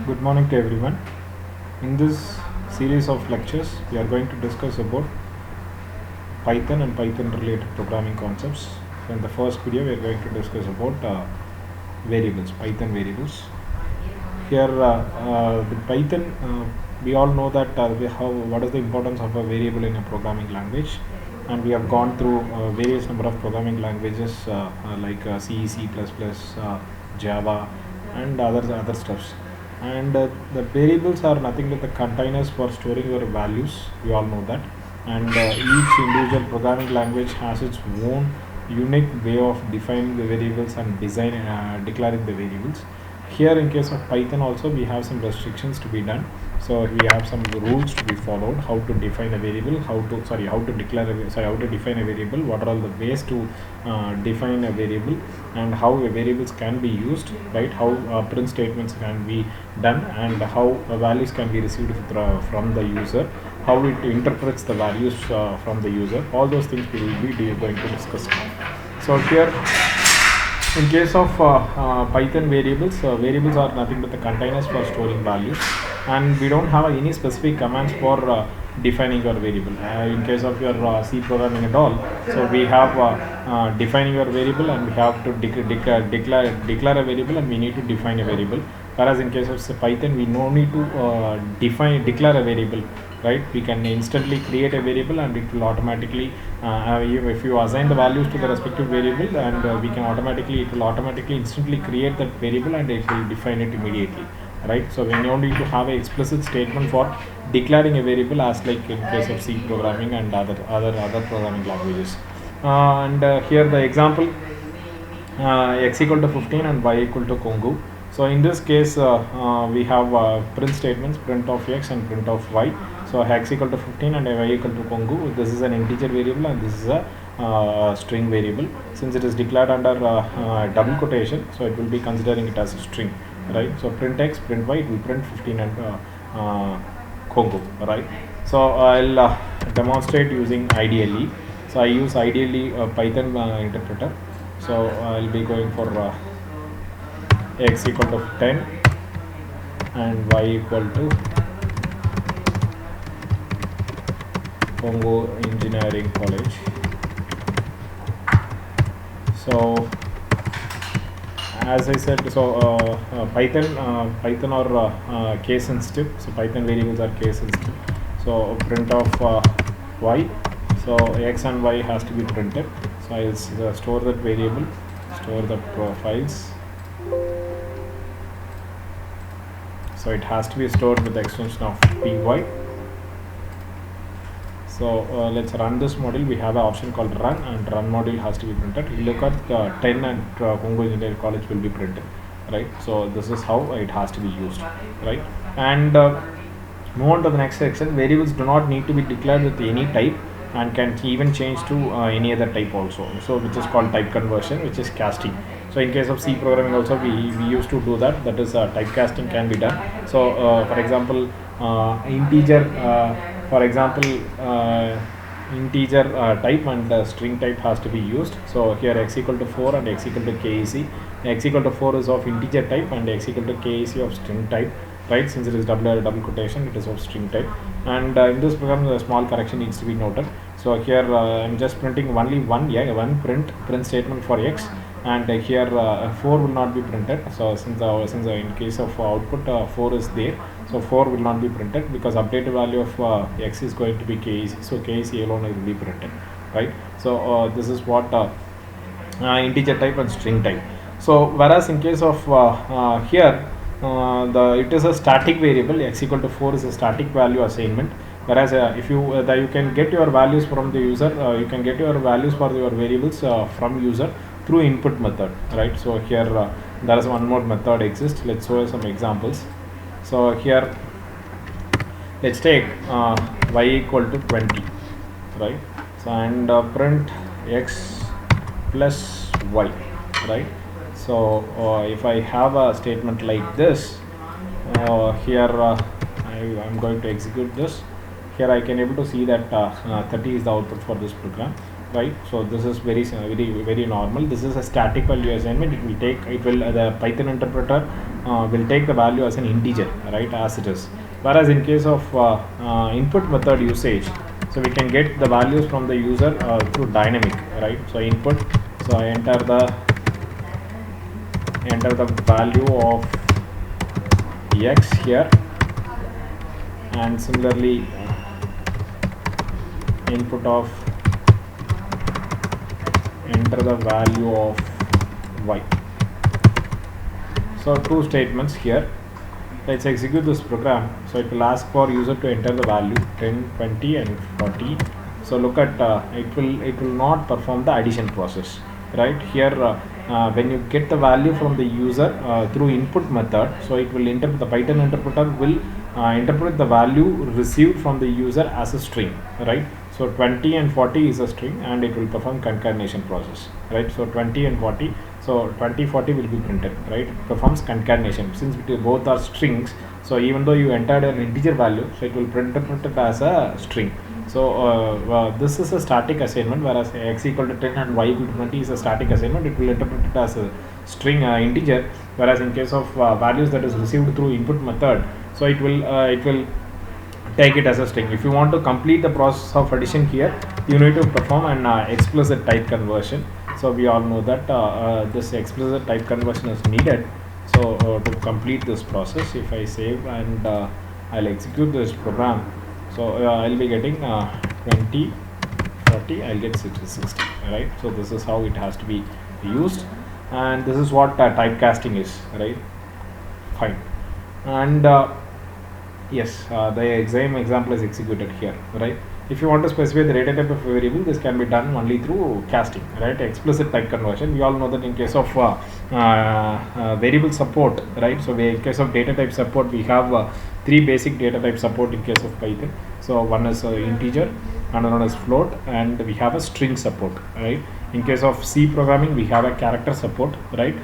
Good morning to everyone. In this series of lectures, we are going to discuss about Python and Python related programming concepts. So in the first video, we are going to discuss about variables, Python variables. Here, the Python, we all know that what is the importance of a variable in a programming language, and we have gone through various number of programming languages like C, C++, Java, and other stuffs. And the variables are nothing but the containers for storing your values. We all know that, and each individual programming language has its own unique way of defining the variables and declaring the variables. Here in case of Python also we have some restrictions to be done. So we have some rules to be followed, how to define a variable, how to define a variable, what are all the ways to define a variable, and how variables can be used, right? How print statements can be done, and how values can be received from the user, how it interprets the values from the user. All those things we will be going to discuss now. So here in case of Python variables are nothing but the containers for storing values, and we don't have any specific commands for defining your variable. In case of your C programming and all, so we have defining your variable, and we have to declare a variable, and we need to define a variable. Whereas in case of Python, we no need to declare a variable, right? We can instantly create a variable, and it will automatically if you assign the values to the respective variable, and it will automatically instantly create that variable, and it will define it immediately, right? So we no need to have an explicit statement for declaring a variable, as like in case of C programming and other programming languages. And here the example, x equal to 15 and y equal to Congo. So in this case, we have print statements, print of x and print of y. So x equal to 15 and y equal to Congo. This is an integer variable, and this is a string variable. Since it is declared under double quotation, so it will be considering it as a string, right? So print x, print y, it will print 15 and Congo, right? So I'll demonstrate using IDLE. So I use IDLE Python interpreter. So I'll be going for x equal to 10 and y equal to Congo Engineering College. So as I said, so Python are case sensitive. So Python variables are case sensitive. So print of y. So x and y has to be printed. So I'll store that variable, store the files. So it has to be stored with the extension of py. So let's run this module. We have an option called run, and run module has to be printed. You look at 10 and Congo Engineering College will be printed, right? So this is how it has to be used, right? And move on to the next section. Variables do not need to be declared with any type, and can even change to any other type also. So which is called type conversion, which is casting. So in case of C programming also, we used to do that. That is typecasting can be done. So for example, integer type and string type has to be used. So here x equal to 4 and x equal to KEC. X equal to 4 is of integer type, and x equal to KEC of string type, right? Since it is double quotation, it is of string type. And in this program, a small correction needs to be noted. So here I'm just printing only one print statement for x, and here 4 will not be printed. So since in case of output 4 is there, so 4 will not be printed, because updated value of x is going to be KEC. So KEC alone will be printed, right? So this is what integer type and string type. So whereas in case of here, it is a static variable. X equal to 4 is a static value assignment. Whereas if you you can get your values from the user, you can get your values for your variables from user through input method, right? So here there is one more method exists. Let's show some examples. So here let's take y equal to 20, right? So and print x plus y, right? So if I have a statement like this, here I'm going to execute this. Here I can able to see that 30 is the output for this program, right? So this is very normal. This is a static value assignment. The Python interpreter will take the value as an integer, right, as it is. Whereas in case of input method usage, so we can get the values from the user through dynamic, right? So input, so I enter the value of x here, and similarly input of enter the value of y. So two statements here. Let's execute this program. So it will ask for user to enter the value 10, 20 and 40. So look at it will not perform the addition process, right? Here when you get the value from the user through input method, so it will interpret, the Python interpreter will interpret the value received from the user as a string, right? So 20 and 40 is a string, and it will perform concatenation process, right? So 20 and 40, so 20, 40 will be printed, right? It performs concatenation. Since both are strings, so even though you entered an integer value, so it will interpret it as a string. So this is a static assignment, whereas x equal to 10 and y equal to 20 is a static assignment. It will interpret it as a string integer, whereas in case of values that is received through input method, so it will take it as a string. If you want to complete the process of addition here, you need to perform an explicit type conversion. So we all know that this explicit type conversion is needed. So to complete this process, if I save and I'll execute this program, so I'll be getting 20, 40, I'll get 60, right? So this is how it has to be used, and this is what typecasting is, right? Fine. And yes, the same example is executed here, right? If you want to specify the data type of a variable, this can be done only through casting, right? Explicit type conversion. We all know that in case of variable support, right? So in case of data type support, we have three basic data type support in case of Python. So one is integer, another one is float, and we have a string support, right? In case of C programming, we have a character support, right?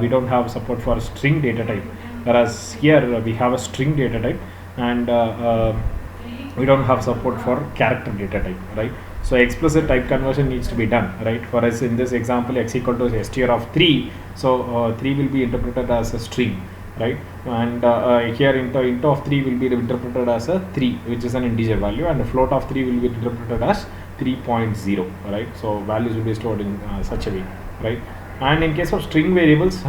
We don't have support for string data type, whereas here we have a string data type, and we don't have support for character data type, right? So explicit type conversion needs to be done, right? For us in this example, x equal to str of 3, so 3 will be interpreted as a string, right? And here int of 3 will be interpreted as a 3, which is an integer value, and the float of 3 will be interpreted as 3.0, right? So values will be stored in such a way, right? And in case of string variables,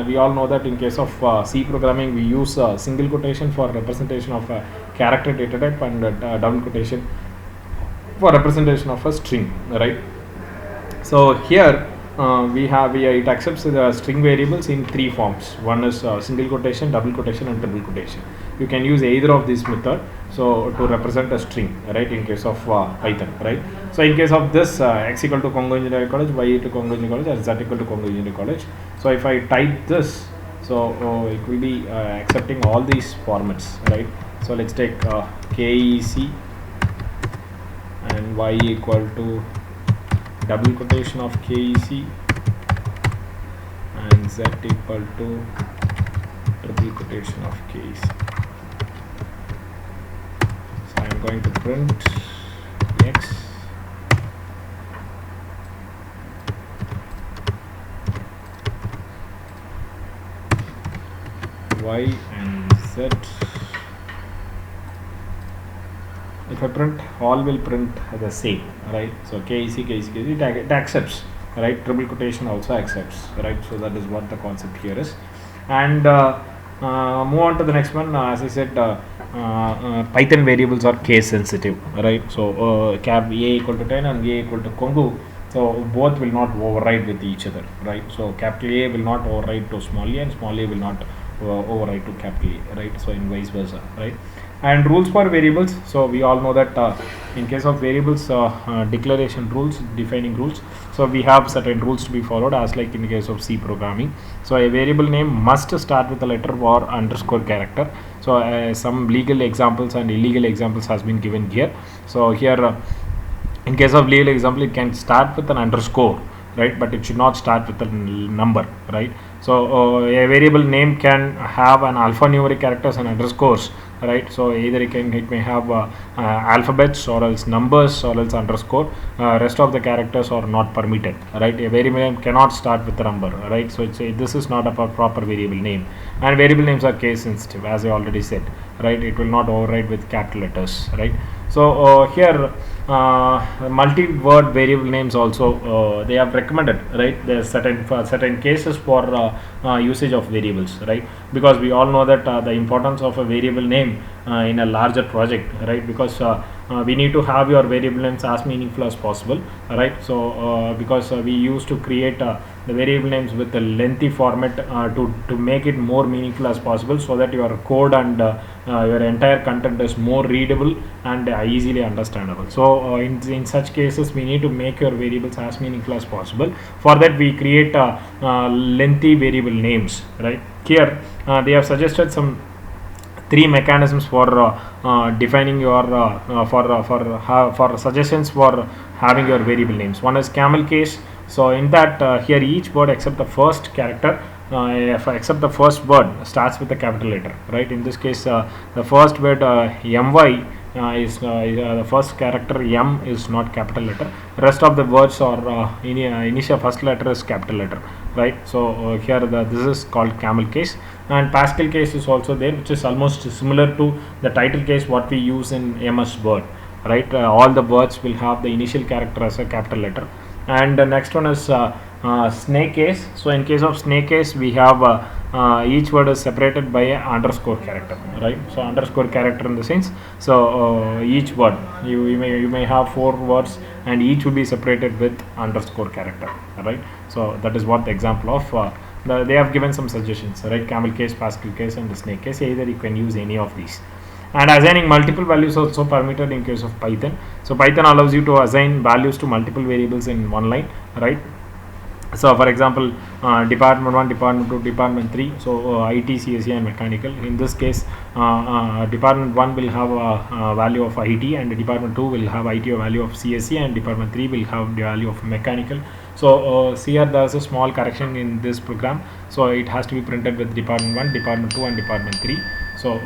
we all know that in case of C programming, we use single quotation for representation of a character data type, and double quotation for representation of a string, right? So here it accepts the string variables in three forms. One is single quotation, double quotation, and triple quotation. You can use either of these method, so to represent a string, right? In case of Python, right? So in case of this, x equal to Congo Engineering College, y equal to Congo Engineering College, and z equal to Congo Engineering College. So if I type this, so it will be accepting all these formats, right? So let's take KEC and y equal to double quotation of KEC and z equal to triple quotation of KEC. So I am going to print x y and z. If I print, all will print the same, right? So KEC, it accepts, right? Triple quotation also accepts, right? So that is what the concept here is. And move on to the next one. As I said, Python variables are case sensitive, right? So cap a equal to 10 and a equal to Congo, so both will not override with each other, right? So capital A will not override to small a, and small a will not override to capital A, right? So in vice versa, right? And rules for variables. So we all know that in case of variables, declaration rules, defining rules, so we have certain rules to be followed, as like in the case of C programming. So a variable name must start with a letter or underscore character. So some legal examples and illegal examples has been given here. So here in case of legal example, it can start with an underscore, right? But it should not start with a number, right? So a variable name can have an alphanumeric characters and underscores, right? So either it may have alphabets or else numbers or else underscore. Rest of the characters are not permitted, right? A variable name cannot start with a number, right? So this is not a proper variable name, and variable names are case sensitive, as I already said, right? It will not override with capital letters, right? So here multi-word variable names also they have recommended, right? There are certain cases for usage of variables, right? Because we all know that the importance of a variable name in a larger project, right? Because we need to have your variable names as meaningful as possible, right? So because we used to create the variable names with a lengthy format to make it more meaningful as possible, so that your code and your entire content is more readable and easily understandable. So in such cases, we need to make your variables as meaningful as possible. For that, we create lengthy variable names, right? Here they have suggested some three mechanisms for defining your for suggestions for having your variable names. One is camel case. So in that here each word except the first character except the first word starts with a capital letter, right? In this case the first word my is the first character M is not capital letter. Rest of the words are initial first letter is capital letter, right? So here this is called camel case. And Pascal case is also there, which is almost similar to the title case what we use in MS Word, right? All the words will have the initial character as a capital letter. And the next one is snake case. So in case of snake case, we have each word is separated by a underscore character, right? So underscore character in the sense, so each word you may have 4 words and each will be separated with underscore character, right? So that is what the example of they have given some suggestions, right? Camel case, Pascal case, and the snake case. Either you can use any of these. And assigning multiple values also permitted in case of Python. So Python allows you to assign values to multiple variables in one line, right? So for example, department 1, department 2, department 3, so IT, CSE and mechanical. In this case, department 1 will have a value of IT, and department 2 will have IT a value of CSE, and department 3 will have the value of mechanical. So here there is a small correction in this program, so it has to be printed with department 1, department 2 and department 3. So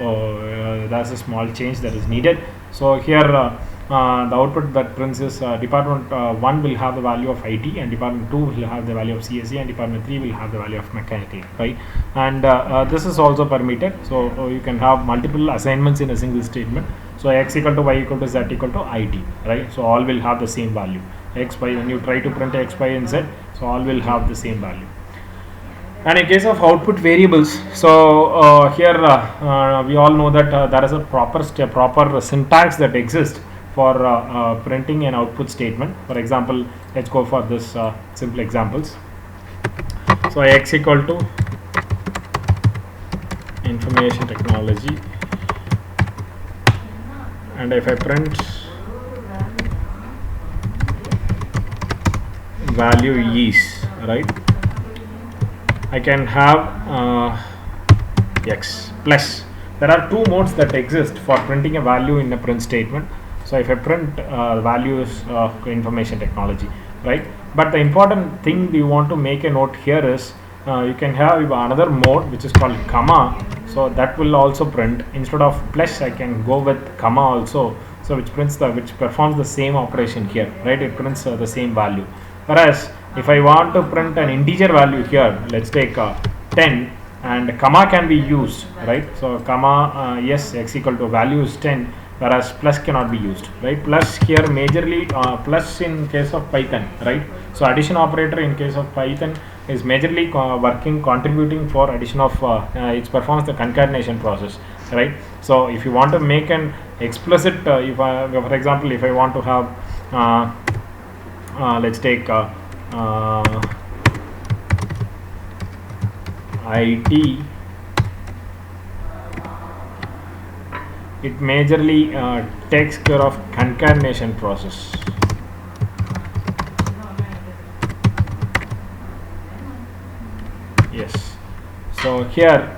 that's a small change that is needed. So here the output that prints is department 1 will have the value of IT, and department 2 will have the value of CSE, and department 3 will have the value of mechanical, right? And this is also permitted. So you can have multiple assignments in a single statement. So x equal to y equal to z equal to IT, right? So all will have the same value. X, y, when you try to print x, y and z, so all will have the same value. And in case of output variables, so here we all know that there is a proper syntax that exists for printing an output statement. For example, let's go for this simple examples. So x equal to information technology, and if I print value is, right, I can have x plus. There are two modes that exist for printing a value in a print statement. So if I print value is information technology, right? But the important thing we want to make a note here is you can have another mode which is called comma. So that will also print. Instead of plus, I can go with comma also. So which performs the same operation here, right? It prints the same value. Whereas if I want to print an integer value here, let's take 10, and comma can be used, right? So comma yes, x equal to value is 10, whereas plus cannot be used, right? Plus here majorly plus in case of Python, right? So addition operator in case of Python is majorly contributing for addition of it performs the concatenation process, right? So if you want to make an explicit for example, if I want to have let's take IT, it majorly takes care of concatenation process. Yes. So here,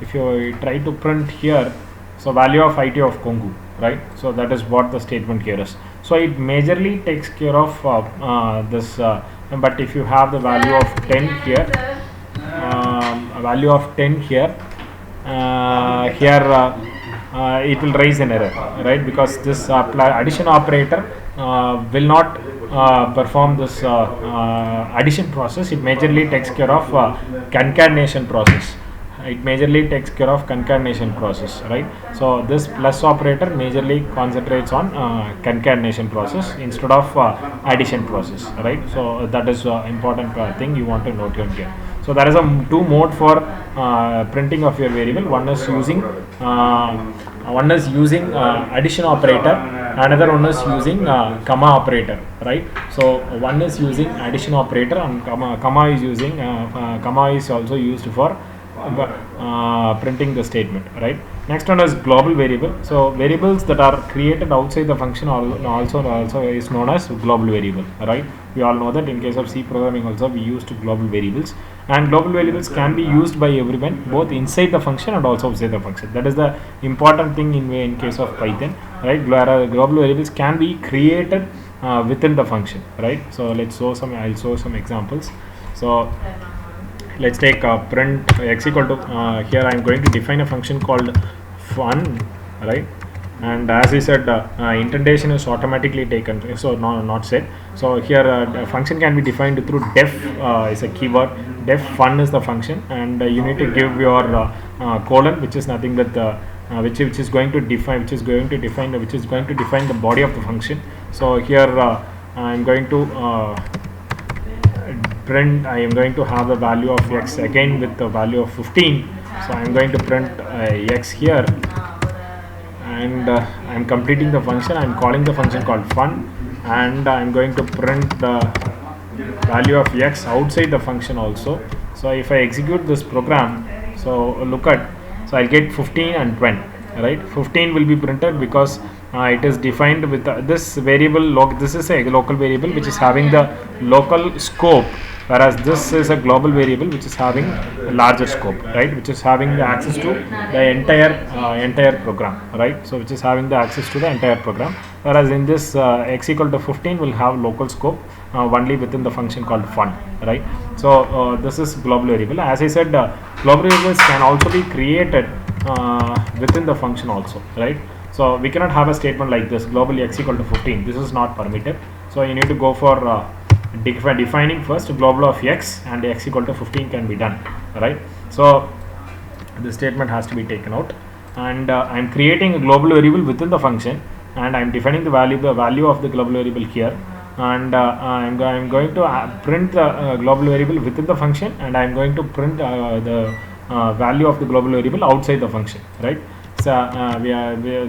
if you try to print here, so value of IT of Kongu, right? So that is what the statement here is. So it majorly takes care of this, but if you have the value of 10 here, a value of 10 here, it will raise an error, right? Because this addition operator will not perform this addition process. It majorly takes care of concatenation process. It majorly takes care of concatenation process, right? So this plus operator majorly concentrates on concatenation process instead of addition process, right? So that is important thing you want to note here. So there is a two mode for printing of your variable. One is using addition operator, another one is using comma operator, right? So one is using addition operator, and comma is using comma is also used for printing the statement, right? Next one is global variable. So variables that are created outside the function also is known as global variable, right? We all know that in case of C programming also we used global variables, and global variables can be used by everyone both inside the function and also outside the function. That is the important thing in case of Python, right? Global variables can be created within the function, right? So I'll show some examples. So let's take print x equal to here I am going to define a function called fun, right? And as I said, indentation is automatically taken, so not set. So here the function can be defined through def is a keyword. Def fun is the function, and you need to give your colon, which is nothing but which is going to define the body of the function. So here I am going to print. I am going to have a value of x again with the value of 15. So I am going to print x here, and I am completing the function. I am calling the function called fun, and I am going to print the value of x outside the function also. So if I execute this program, so I'll get 15 and 20, right? 15 will be printed because it is defined with this variable. This is a local variable which is having the local scope, whereas this is a global variable which is having a larger scope, right? Which is having the access to the entire program, right? So which is having the access to the entire program, whereas in this x equal to 15 will have local scope only within the function called fun, right? So this is global variable. As I said, global variables can also be created within the function also, right? So we cannot have a statement like this, globally x equal to 15. This is not permitted. So you need to go for defining first global of x, and x equal to 15 can be done, right? So this statement has to be taken out, and I am creating a global variable within the function, and I am defining the value of the global variable here, and I am going to print the global variable within the function, and I am going to print the value of the global variable outside the function, right? So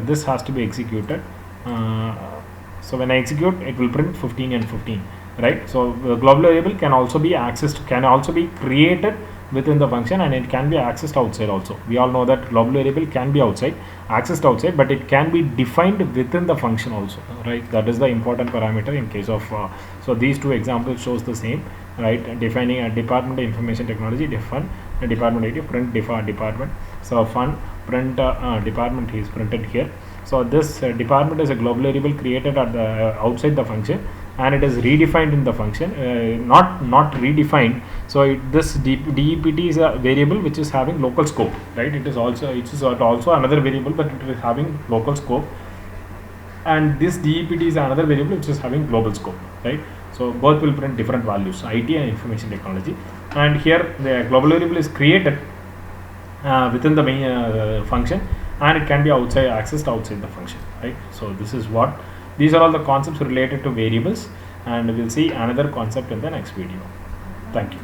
this has to be executed. So when I execute, it will print 15 and 15, right? So the global variable can also be created within the function, and it can be accessed outside also. We all know that global variable can be accessed outside, but it can be defined within the function also, right? That is the important parameter in case of so these two examples shows the same, right? Defining a department of information technology, define a department ID, print department. So fun print department is printed here. So this department is a global variable created at the outside the function, and it is redefined in the function, not redefined. So this DEPT is a variable which is having local scope, right? It is also another variable, but it is having local scope, and this DEPT is another variable which is having global scope, right? So both will print different values, IT and information technology. And here the global variable is created within the main function, and it can be accessed outside the function, right? So these are all the concepts related to variables, and we'll see another concept in the next video. Thank you.